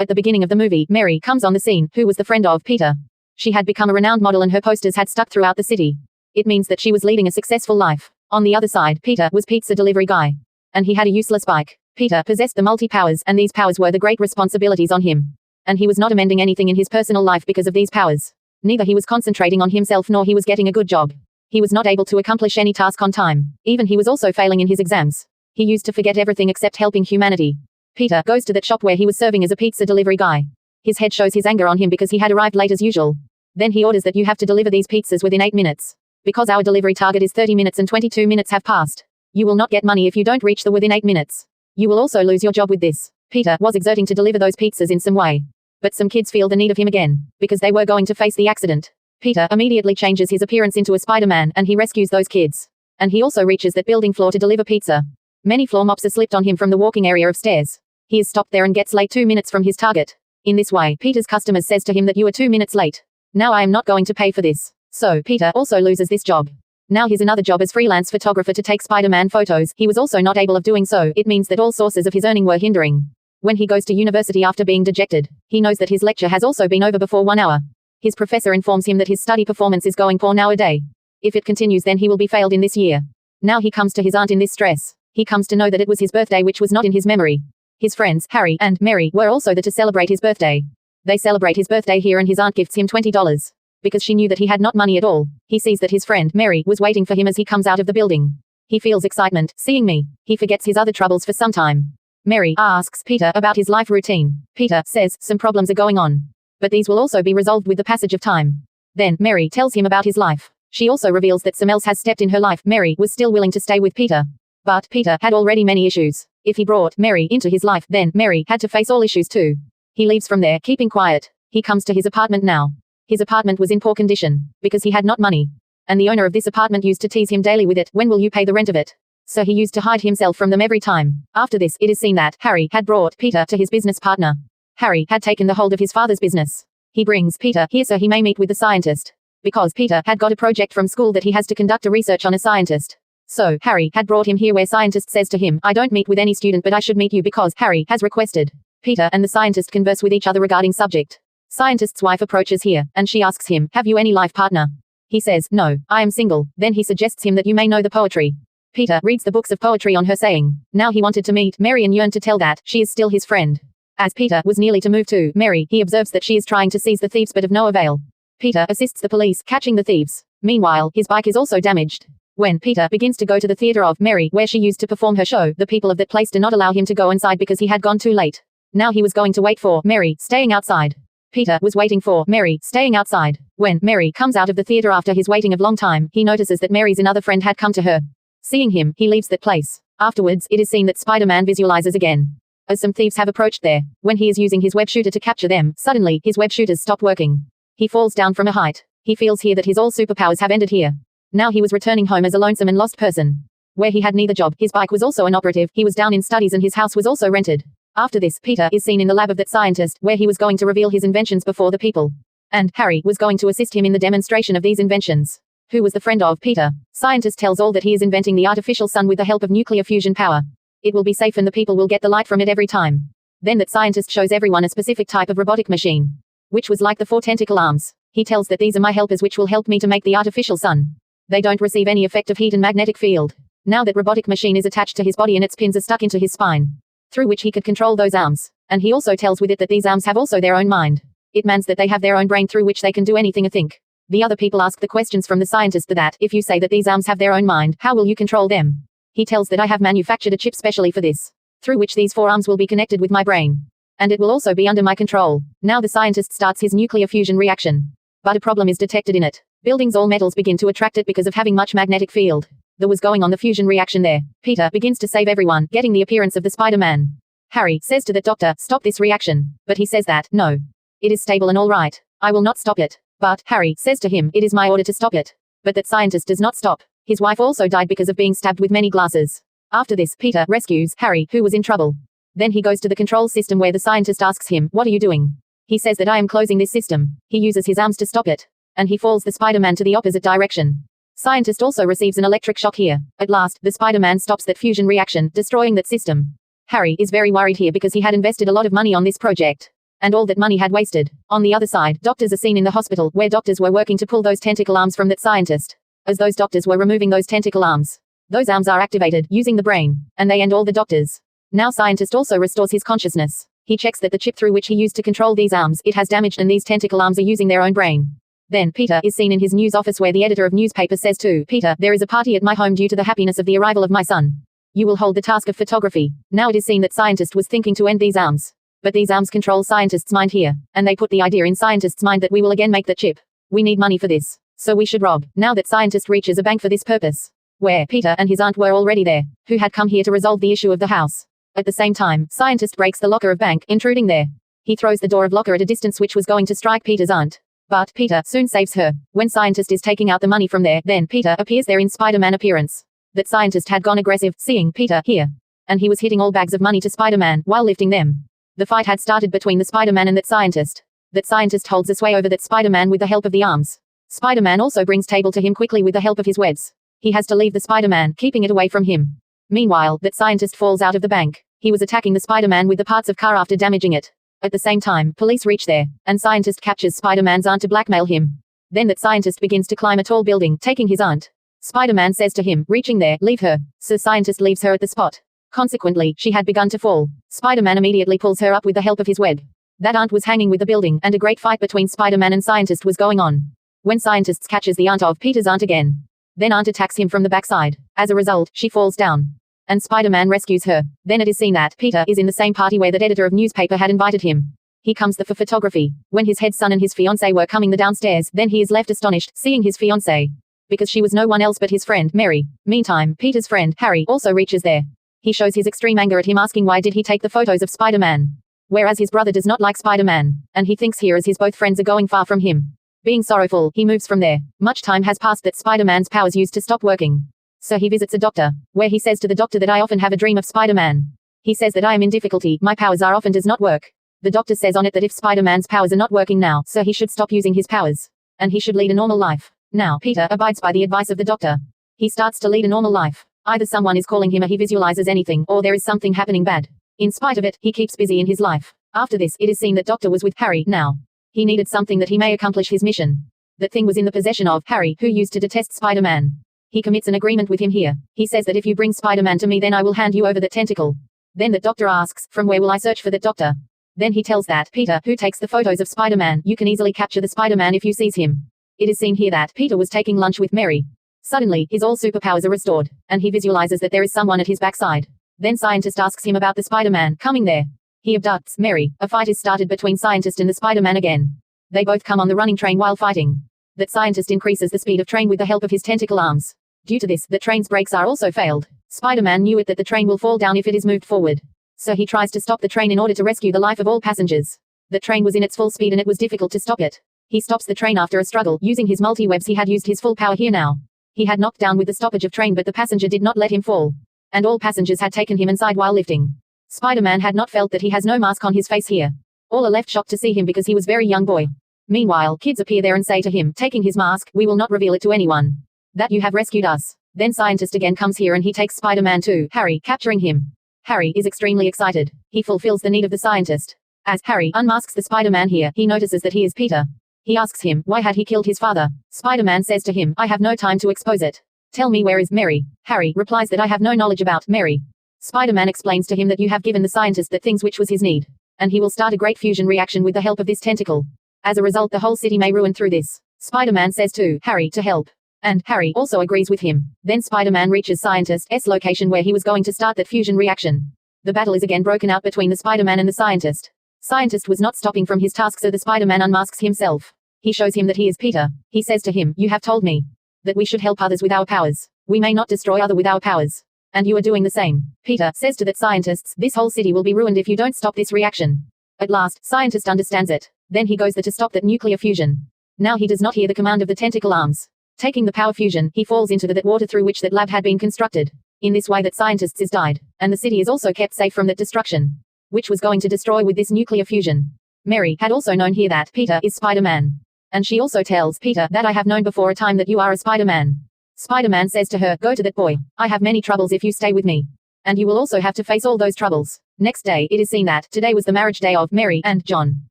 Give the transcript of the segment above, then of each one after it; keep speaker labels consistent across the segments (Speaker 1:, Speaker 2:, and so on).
Speaker 1: At the beginning of the movie, Mary comes on the scene, who was the friend of Peter. She had become a renowned model and her posters had stuck throughout the city. It means that she was leading a successful life. On the other side, Peter was pizza delivery guy. And he had a useless bike. Peter possessed the multi-powers, and these powers were the great responsibilities on him. And he was not amending anything in his personal life because of these powers. Neither he was concentrating on himself nor he was getting a good job. He was not able to accomplish any task on time. Even he was also failing in his exams. He used to forget everything except helping humanity. Peter goes to that shop where he was serving as a pizza delivery guy. His head shows his anger on him because he had arrived late as usual. Then he orders that you have to deliver these pizzas within 8 minutes. Because our delivery target is 30 minutes and 22 minutes have passed. You will not get money if you don't reach the within 8 minutes. You will also lose your job with this. Peter was exerting to deliver those pizzas in some way. But some kids feel the need of him again, because they were going to face the accident. Peter immediately changes his appearance into a Spider-Man and he rescues those kids. And he also reaches that building floor to deliver pizza. Many floor mops are slipped on him from the walking area of stairs. He is stopped there and gets late 2 minutes from his target. In this way, Peter's customers says to him that you are 2 minutes late. Now I am not going to pay for this. So, Peter also loses this job. Now he's another job as freelance photographer to take Spider-Man photos. He was also not able of doing so. It means that all sources of his earning were hindering. When he goes to university after being dejected, he knows that his lecture has also been over before 1 hour. His professor informs him that his study performance is going poor nowadays. If it continues then he will be failed in this year. Now he comes to his aunt in this stress. He comes to know that it was his birthday which was not in his memory. His friends, Harry and Mary, were also there to celebrate his birthday. They celebrate his birthday here and his aunt gifts him $20. Because she knew that he had not money at all. He sees that his friend, Mary, was waiting for him as he comes out of the building. He feels excitement, seeing me. He forgets his other troubles for some time. Mary asks Peter about his life routine. Peter says some problems are going on. But these will also be resolved with the passage of time. Then, Mary tells him about his life. She also reveals that someone else has stepped in her life. Mary was still willing to stay with Peter. But Peter had already many issues. If he brought Mary into his life, then Mary had to face all issues too. He leaves from there, keeping quiet. He comes to his apartment now. His apartment was in poor condition, because he had not money. And the owner of this apartment used to tease him daily with it, when will you pay the rent of it? So he used to hide himself from them every time. After this, it is seen that Harry had brought Peter to his business partner. Harry had taken the hold of his father's business. He brings Peter here so he may meet with the scientist. Because Peter had got a project from school that he has to conduct a research on a scientist. So, Harry had brought him here where scientist says to him, I don't meet with any student but I should meet you because Harry has requested. Peter and the scientist converse with each other regarding subject. Scientist's wife approaches here, and she asks him, have you any life partner? He says, no, I am single. Then he suggests him that you may know the poetry. Peter reads the books of poetry on her saying. Now he wanted to meet Mary and yearned to tell that she is still his friend. As Peter was nearly to move to Mary, he observes that she is trying to seize the thieves but of no avail. Peter assists the police catching the thieves. Meanwhile, his bike is also damaged. When Peter begins to go to the theater of Mary where she used to perform her show, the people of that place do not allow him to go inside because he had gone too late. Now he was going to wait for Mary, staying outside. Peter was waiting for Mary, staying outside. When Mary comes out of the theater after his waiting of long time, he notices that Mary's another friend had come to her. Seeing him, he leaves that place. Afterwards, it is seen that Spider-Man visualizes again. As some thieves have approached there, when he is using his web shooter to capture them, suddenly, his web shooters stop working. He falls down from a height. He feels here that his all superpowers have ended here. Now he was returning home as a lonesome and lost person. Where he had neither job, his bike was also inoperative, he was down in studies and his house was also rented. After this, Peter is seen in the lab of that scientist, where he was going to reveal his inventions before the people. And Harry was going to assist him in the demonstration of these inventions. Who was the friend of Peter? Scientist tells all that he is inventing the artificial sun with the help of nuclear fusion power. It will be safe and the people will get the light from it every time. Then that scientist shows everyone a specific type of robotic machine. Which was like the 4 tentacle arms. He tells that these are my helpers which will help me to make the artificial sun. They don't receive any effect of heat and magnetic field. Now that robotic machine is attached to his body and its pins are stuck into his spine. Through which he could control those arms. And he also tells with it that these arms have also their own mind. It means that they have their own brain through which they can do anything or think. The other people ask the questions from the scientist that if you say that these arms have their own mind, how will you control them? He tells that I have manufactured a chip specially for this. Through which these 4 arms will be connected with my brain. And it will also be under my control. Now the scientist starts his nuclear fusion reaction. But a problem is detected in it. Buildings all metals begin to attract it because of having much magnetic field. There was going on the fusion reaction there. Peter begins to save everyone, getting the appearance of the Spider-Man. Harry says to the doctor, stop this reaction. But he says that, no. It is stable and all right. I will not stop it. But Harry says to him, it is my order to stop it. But that scientist does not stop. His wife also died because of being stabbed with many glasses. After this, Peter rescues Harry, who was in trouble. Then he goes to the control system where the scientist asks him, what are you doing? He says that I am closing this system. He uses his arms to stop it. And he falls the Spider-Man to the opposite direction. Scientist also receives an electric shock here. At last, the Spider-Man stops that fusion reaction, destroying that system. Harry is very worried here because he had invested a lot of money on this project. And all that money had wasted. On the other side, doctors are seen in the hospital, where doctors were working to pull those tentacle arms from that scientist. As those doctors were removing those tentacle arms, those arms are activated, using the brain, and they end all the doctors. Now scientist also restores his consciousness. He checks that the chip through which he used to control these arms, it has damaged and these tentacle arms are using their own brain. Then, Peter is seen in his news office where the editor of newspaper says to Peter, there is a party at my home due to the happiness of the arrival of my son. You will hold the task of photography. Now it is seen that scientist was thinking to end these arms. But these arms control scientist's mind here, and they put the idea in scientist's mind that we will again make that chip. We need money for this, so we should rob. Now that scientist reaches a bank for this purpose, where Peter and his aunt were already there, who had come here to resolve the issue of the house. At the same time, scientist breaks the locker of bank, intruding there. He throws the door of locker at a distance which was going to strike Peter's aunt. But Peter soon saves her. When scientist is taking out the money from there, then Peter appears there in Spider-Man appearance. That scientist had gone aggressive, seeing Peter here. And he was hitting all bags of money to Spider-Man while lifting them. The fight had started between the Spider-Man and that scientist. That scientist holds the sway over that Spider-Man with the help of the arms. Spider-Man also brings table to him quickly with the help of his webs. He has to leave the Spider-Man, keeping it away from him. Meanwhile, that scientist falls out of the bank. He was attacking the Spider-Man with the parts of car after damaging it. At the same time, police reach there, and scientist captures Spider-Man's aunt to blackmail him. Then that scientist begins to climb a tall building, taking his aunt. Spider-Man says to him, reaching there, leave her. So scientist leaves her at the spot. Consequently, she had begun to fall. Spider-Man immediately pulls her up with the help of his web. That aunt was hanging with the building, and a great fight between Spider-Man and scientist was going on. When scientist catches the aunt of Peter's aunt again, then aunt attacks him from the backside. As a result, she falls down. And Spider-Man rescues her. Then it is seen that Peter is in the same party where that editor of newspaper had invited him. He comes there for photography. When his head son and his fiancée were coming the downstairs, then he is left astonished, seeing his fiancée. Because she was no one else but his friend, Mary. Meantime, Peter's friend, Harry, also reaches there. He shows his extreme anger at him, asking why did he take the photos of Spider-Man. Whereas his brother does not like Spider-Man, and he thinks here as his both friends are going far from him. Being sorrowful, he moves from there. Much time has passed that Spider-Man's powers used to stop working. So he visits a doctor, where he says to the doctor that I often have a dream of Spider-Man. He says that I am in difficulty, my powers are often does not work. The doctor says on it that if Spider-Man's powers are not working now, so he should stop using his powers. And he should lead a normal life. Now, Peter abides by the advice of the doctor. He starts to lead a normal life. Either someone is calling him or he visualizes anything, or there is something happening bad. In spite of it, he keeps busy in his life. After this, it is seen that doctor was with Harry now. He needed something that he may accomplish his mission. That thing was in the possession of Harry, who used to detest Spider-Man. He commits an agreement with him here. He says that if you bring Spider-Man to me, then I will hand you over the tentacle. Then the doctor asks, from where will I search for that doctor? Then he tells that Peter, who takes the photos of Spider-Man, you can easily capture the Spider-Man if you seize him. It is seen here that Peter was taking lunch with Mary. Suddenly, his all superpowers are restored, and he visualizes that there is someone at his backside. Then scientist asks him about the Spider-Man coming there. He abducts Mary. A fight is started between scientist and the Spider-Man again. They both come on the running train while fighting. That scientist increases the speed of train with the help of his tentacle arms. Due to this, the train's brakes are also failed. Spider-Man knew it that the train will fall down if it is moved forward. So he tries to stop the train in order to rescue the life of all passengers. The train was in its full speed and it was difficult to stop it. He stops the train after a struggle. Using his multi-webs, he had used his full power here now. He had knocked down with the stoppage of train, but the passenger did not let him fall. And all passengers had taken him inside while lifting. Spider-Man had not felt that he has no mask on his face here. All are left shocked to see him because he was very young boy. Meanwhile, kids appear there and say to him, taking his mask, we will not reveal it to anyone. That you have rescued us. Then scientist again comes here and he takes Spider-Man to Harry, capturing him. Harry is extremely excited. He fulfills the need of the scientist. As Harry unmasks the Spider-Man here, he notices that he is Peter. He asks him, why had he killed his father? Spider-Man says to him, I have no time to expose it. Tell me where is Mary? Harry replies that I have no knowledge about Mary. Spider-Man explains to him that you have given the scientist that things which was his need. And he will start a great fusion reaction with the help of this tentacle. As a result, the whole city may ruin through this. Spider-Man says to Harry to help. And Harry also agrees with him. Then Spider-Man reaches scientist's location where he was going to start that fusion reaction. The battle is again broken out between the Spider-Man and the scientist. Scientist was not stopping from his task, so the Spider-Man unmasks himself. He shows him that he is Peter. He says to him, you have told me that we should help others with our powers. We may not destroy other with our powers. And you are doing the same. Peter says to that scientists, this whole city will be ruined if you don't stop this reaction. At last, scientist understands it. Then he goes there to stop that nuclear fusion. Now he does not hear the command of the tentacle arms. Taking the power fusion, he falls into that water through which that lab had been constructed. In this way that scientists is died. And the city is also kept safe from that destruction, which was going to destroy with this nuclear fusion. Mary had also known here that Peter is Spider-Man. And she also tells Peter that I have known before a time that you are a Spider-Man. Spider-Man says to her, go to that boy. I have many troubles if you stay with me. And you will also have to face all those troubles. Next day, it is seen that today was the marriage day of Mary and John.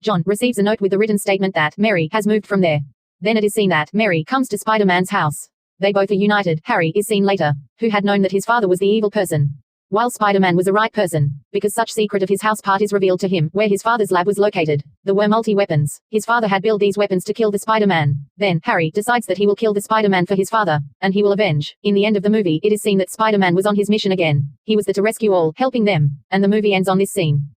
Speaker 1: John receives a note with the written statement that Mary has moved from there. Then it is seen that Mary comes to Spider-Man's house. They both are united. Harry is seen later, who had known that his father was the evil person, while Spider-Man was a right person, because such secret of his house part is revealed to him, where his father's lab was located. There were multi-weapons. His father had built these weapons to kill the Spider-Man. Then, Harry decides that he will kill the Spider-Man for his father, and he will avenge. In the end of the movie, it is seen that Spider-Man was on his mission again. He was there to rescue all, helping them, and the movie ends on this scene.